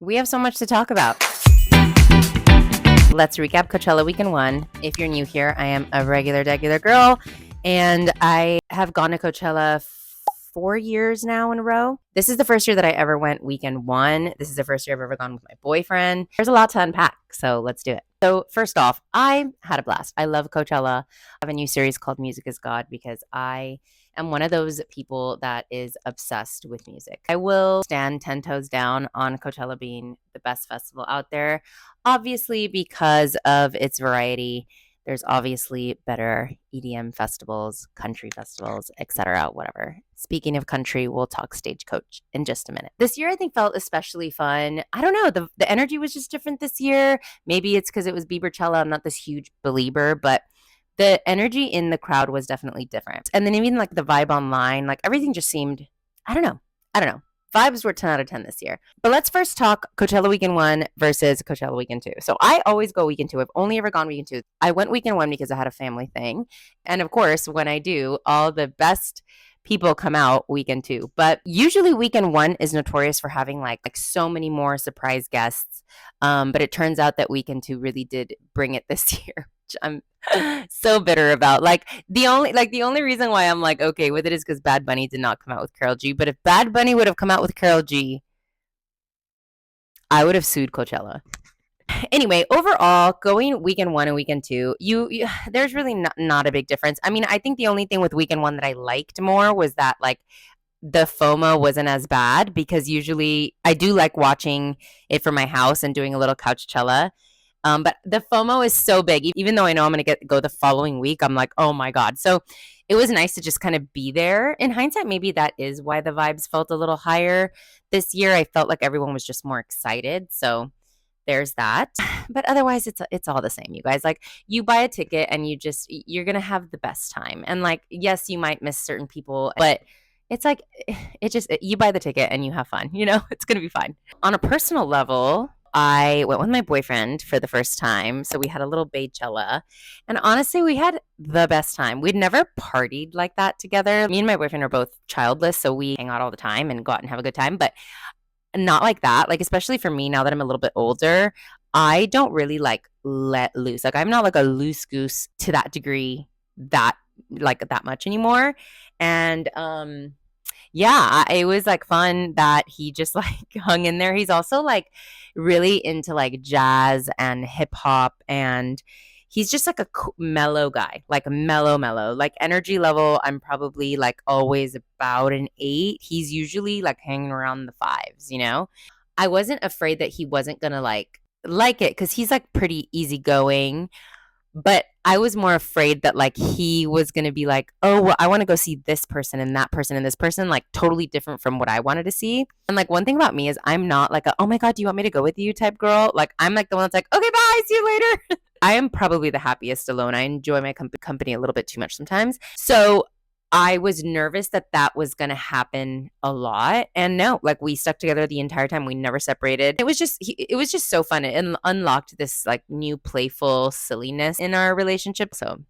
We have so much to talk about. Let's recap Coachella Weekend 1. If you're new here, I am a regular girl, and I have gone to Coachella 4 years now in a row. This is the first year that I ever went Weekend 1. This is the first year I've ever gone with my boyfriend. There's a lot to unpack, so let's do it. So first off, I had a blast. I love Coachella. I have a new series called Music is God because I am one of those people that is obsessed with music. I will stand 10 toes down on Coachella being the best festival out there, obviously because of its variety. There's obviously better EDM festivals, country festivals, etc., whatever. Speaking of country, we'll talk Stagecoach in just a minute. This year, I think, felt especially fun. I don't know. The energy was just different this year. Maybe it's because it was Biebercella. I'm not this huge believer, but the energy in the crowd was definitely different. And then even like the vibe online, like everything just seemed, I don't know. Vibes were 10 out of 10 this year. But let's first talk Coachella Weekend 1 versus Coachella Weekend 2. So I always go Weekend 2. I've only ever gone Weekend 2. I went Weekend 1 because I had a family thing. And of course, when I do, all the best people come out Weekend 2. But usually Weekend 1 is notorious for having like so many more surprise guests. But it turns out that Weekend 2 really did bring it this year, which I'm so bitter about. The only reason why I'm like okay with it is because Bad Bunny did not come out with Karol G. But if Bad Bunny would have come out with Karol G, I would have sued Coachella. Anyway, overall, going Weekend 1 and Weekend 2, you there's really not a big difference. I mean, I think the only thing with Weekend 1 that I liked more was that like the FOMO wasn't as bad because usually I do like watching it from my house and doing a little Couchella. But the FOMO is so big. Even though I know I'm going to go the following week, I'm like, oh my God. So it was nice to just kind of be there. In hindsight, maybe that is why the vibes felt a little higher this year. I felt like everyone was just more excited. So there's that. But otherwise, it's all the same, you guys. Like you buy a ticket and you're going to have the best time. And like, yes, you might miss certain people, but it's like, you buy the ticket and you have fun, it's going to be fine. On a personal level, I went with my boyfriend for the first time. So we had a little Baychella. And honestly, we had the best time. We'd never partied like that together. Me and my boyfriend are both childless, so we hang out all the time and go out and have a good time. But not like that. Like, especially for me now that I'm a little bit older, I don't really like let loose. Like, I'm not like a loose goose to that degree that much anymore. And yeah, it was like fun that he just like hung in there. He's also like really into like jazz and hip hop, and he's just like a mellow guy, like mellow, like energy level. I'm probably like always about an 8. He's usually like hanging around the 5s. I wasn't afraid that he wasn't gonna like it because he's like pretty easygoing. But I was more afraid that like he was going to be like, oh, well, I want to go see this person and that person and this person, like totally different from what I wanted to see. And like one thing about me is I'm not like oh my God, do you want me to go with you type girl. Like I'm like the one that's like, okay, bye, see you later. I am probably the happiest alone. I enjoy my company a little bit too much sometimes. So I was nervous that was going to happen a lot. And no, like we stuck together the entire time. We never separated. It was just so fun. It unlocked this like new playful silliness in our relationship. So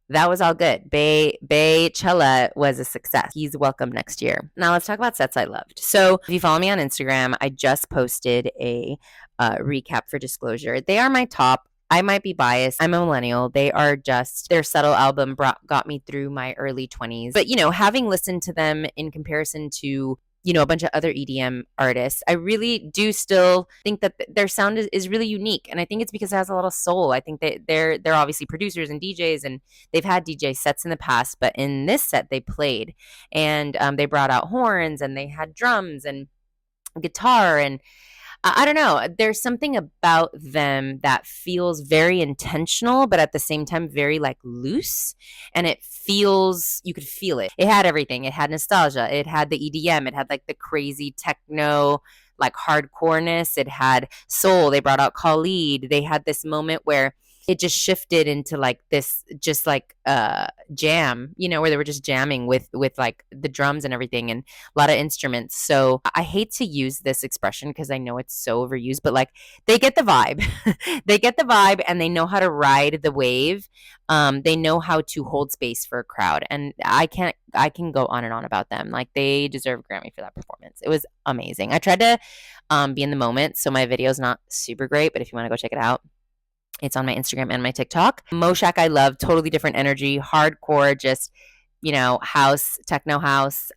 that was all good. Baychella was a success. He's welcome next year. Now let's talk about sets I loved. So if you follow me on Instagram, I just posted a recap for disclosure. They are my top. I might be biased. I'm a millennial. Their Settle album got me through my early 20s. But, having listened to them in comparison to, a bunch of other EDM artists, I really do still think that their sound is really unique. And I think it's because it has a lot of soul. I think that they're obviously producers and DJs, and they've had DJ sets in the past. But in this set, they played. And they brought out horns, and they had drums and guitar, and I don't know. There's something about them that feels very intentional, but at the same time, very like loose. And you could feel it. It had everything. It had nostalgia. It had the EDM. It had like the crazy techno, like hardcoreness. It had soul. They brought out Khalid. They had this moment where it just shifted into like this just like jam, where they were just jamming with like the drums and everything and a lot of instruments. So I hate to use this expression because I know it's so overused, but like they get the vibe. They get the vibe and they know how to ride the wave. They know how to hold space for a crowd. And I can go on and on about them. Like they deserve a Grammy for that performance. It was amazing. I tried to be in the moment, so my video is not super great, but if you want to go check it out, it's on my Instagram and my TikTok. Moshak, I love, totally different energy, hardcore, just house, techno house.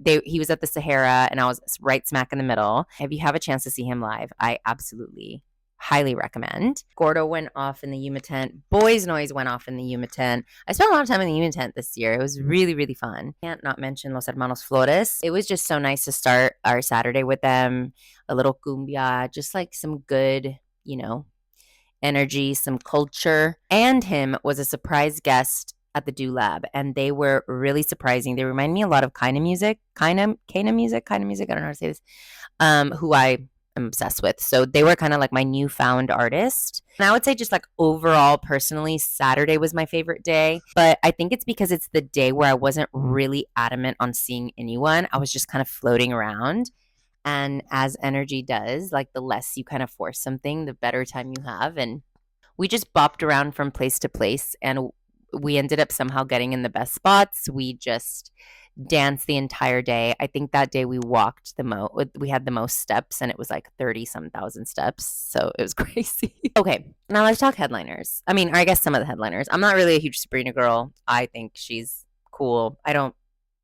He was at the Sahara, and I was right smack in the middle. If you have a chance to see him live, I absolutely highly recommend. Gordo went off in the Yuma tent. Boys Noise went off in the Yuma tent. I spent a lot of time in the Yuma tent this year. It was really, really fun. Can't not mention Los Hermanos Flores. It was just so nice to start our Saturday with them. A little cumbia, just like some good, energy, some culture. And him was a surprise guest at the Do Lab, and they were really surprising. They remind me a lot of Kind of Music. I don't know how to say this. Who I am obsessed with. So they were kind of like my newfound artist. And I would say just like overall, personally, Saturday was my favorite day. But I think it's because it's the day where I wasn't really adamant on seeing anyone. I was just kind of floating around. And as energy does, like the less you kind of force something, the better time you have. And we just bopped around from place to place, and we ended up somehow getting in the best spots. We just danced the entire day. I think that day we walked the most. We had the most steps, and it was like 30-some thousand steps. So it was crazy. Okay, now let's talk headliners. I mean, or I guess some of the headliners. I'm not really a huge Sabrina girl. I think she's cool. I don't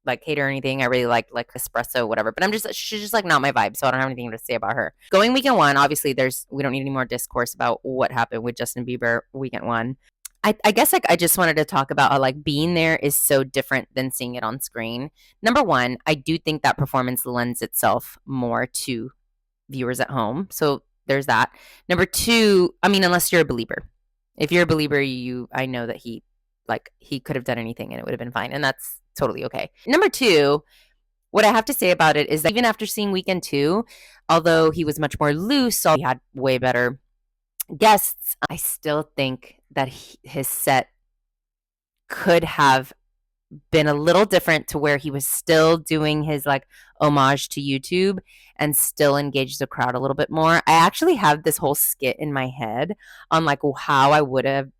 like hate her or anything. I really like espresso, whatever. But she's just like not my vibe. So I don't have anything to say about her. Going weekend one, obviously we don't need any more discourse about what happened with Justin Bieber weekend one. I guess like I just wanted to talk about how like being there is so different than seeing it on screen. Number one, I do think that performance lends itself more to viewers at home. So there's that. Number two, I mean, unless you're a believer. If you're a believer, I know that he could have done anything and it would have been fine. And that's totally okay. Number two, what I have to say about it is that even after seeing weekend two, although he was much more loose, he had way better guests, I still think that his set could have been a little different to where he was still doing his like homage to YouTube and still engage the crowd a little bit more. I actually have this whole skit in my head on like how I would have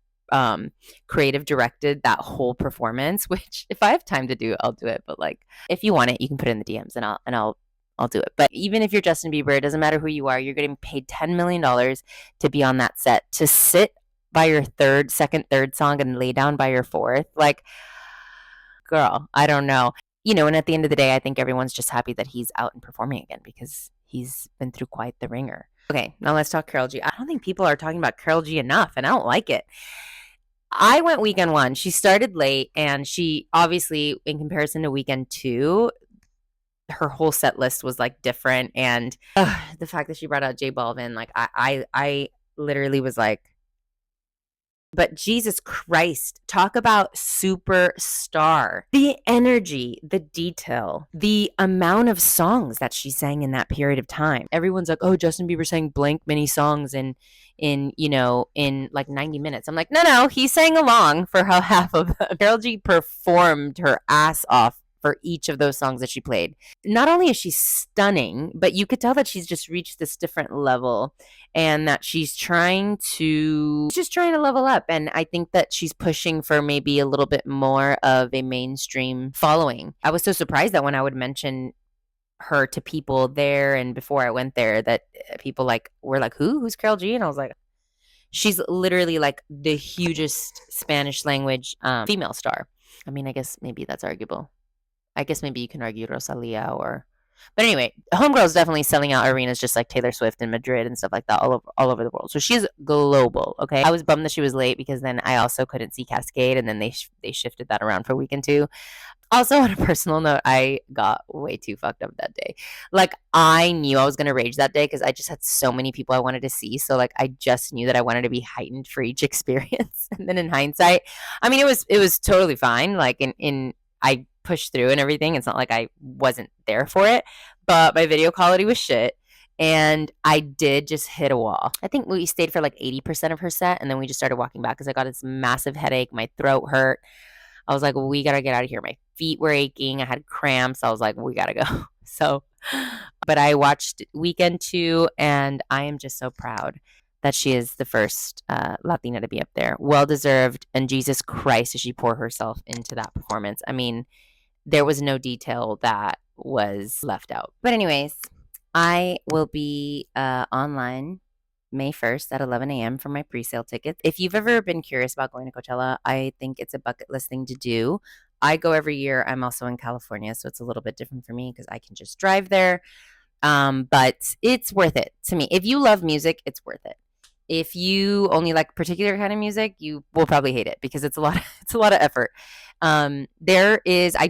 creative directed that whole performance, which if I have time to do, I'll do it. But like, if you want it, you can put it in the DMs and I'll do it. But even if you're Justin Bieber, it doesn't matter who you are. You're getting paid $10 million to be on that set, to sit by your third song and lay down by your fourth. Like, girl, I don't know. And at the end of the day, I think everyone's just happy that he's out and performing again because he's been through quite the ringer. Okay, now let's talk Karol G. I don't think people are talking about Karol G enough, and I don't like it. I went weekend one. She started late, and she obviously, in comparison to weekend two, her whole set list was like different. And the fact that she brought out J Balvin, like I literally was like, but Jesus Christ, talk about superstar. The energy, the detail, the amount of songs that she sang in that period of time. Everyone's like, oh, Justin Bieber sang blank many songs in like 90 minutes. I'm like, no, he sang along for half of them. Karol G performed her ass off for each of those songs that she played. Not only is she stunning, but you could tell that she's just reached this different level and that she's trying to level up. And I think that she's pushing for maybe a little bit more of a mainstream following. I was so surprised that when I would mention her to people there and before I went there, that people were like, who's Karol G? And I was like, she's literally like the hugest Spanish language female star. I mean, I guess maybe that's arguable. I guess maybe you can argue Rosalia but anyway, Homegirl's definitely selling out arenas just like Taylor Swift in Madrid and stuff like that all over the world. So she's global, okay? I was bummed that she was late because then I also couldn't see Cascade, and then they shifted that around for weekend two. Also, on a personal note, I got way too fucked up that day. Like, I knew I was going to rage that day because I just had so many people I wanted to see. So, like, I just knew that I wanted to be heightened for each experience. And then in hindsight, I mean, it was totally fine. Like, I pushed through and everything. It's not like I wasn't there for it, but my video quality was shit. And I did just hit a wall. I think we stayed for like 80% of her set, and then we just started walking back because I got this massive headache. My throat hurt. I was like, we got to get out of here. My feet were aching. I had cramps. I was like, we got to go. So, but I watched Weekend 2, and I am just so proud that she is the first Latina to be up there. Well deserved. And Jesus Christ, did she pour herself into that performance? I mean, there was no detail that was left out. But anyways, I will be online May 1st at 11 a.m. for my pre-sale tickets. If you've ever been curious about going to Coachella, I think it's a bucket list thing to do. I go every year. I'm also in California, so it's a little bit different for me because I can just drive there. But it's worth it to me. If you love music, it's worth it. If you only like particular kind of music, you will probably hate it because it's a lot. It's a lot of effort. I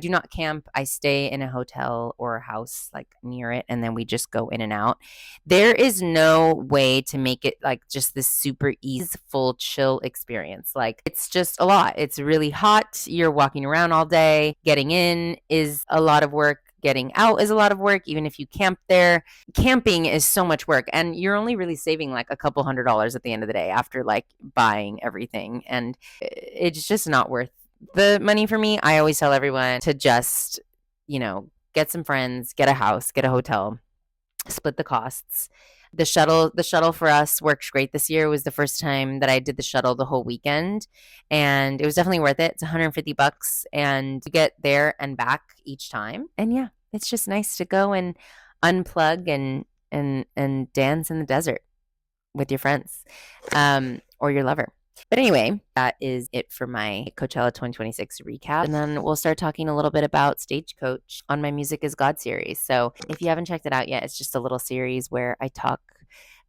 do not camp. I stay in a hotel or a house like near it, and then we just go in and out. There is no way to make it like just this super easeful, chill experience. Like it's just a lot. It's really hot. You're walking around all day. Getting in is a lot of work. Getting out is a lot of work, even if you camp there. Camping is so much work, and you're only really saving like a couple $100s at the end of the day after like buying everything, and it's just not worth the money for me. I always tell everyone to just, get some friends, get a house, get a hotel, split the costs. The shuttle for us worked great this year. It was the first time that I did the shuttle the whole weekend, and it was definitely worth it. It's $150 and you get there and back each time. And yeah, it's just nice to go and unplug and dance in the desert with your friends or your lover. But anyway, that is it for my Coachella 2026 recap. And then we'll start talking a little bit about Stagecoach on my Music is God series. So if you haven't checked it out yet, it's just a little series where I talk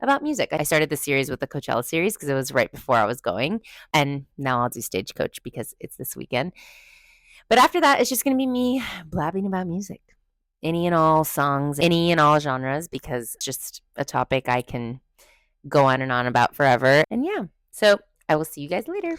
about music. I started the series with the Coachella series because it was right before I was going. And now I'll do Stagecoach because it's this weekend. But after that, it's just going to be me blabbing about music. Any and all songs, any and all genres, because it's just a topic I can go on and on about forever. And yeah, so I will see you guys later.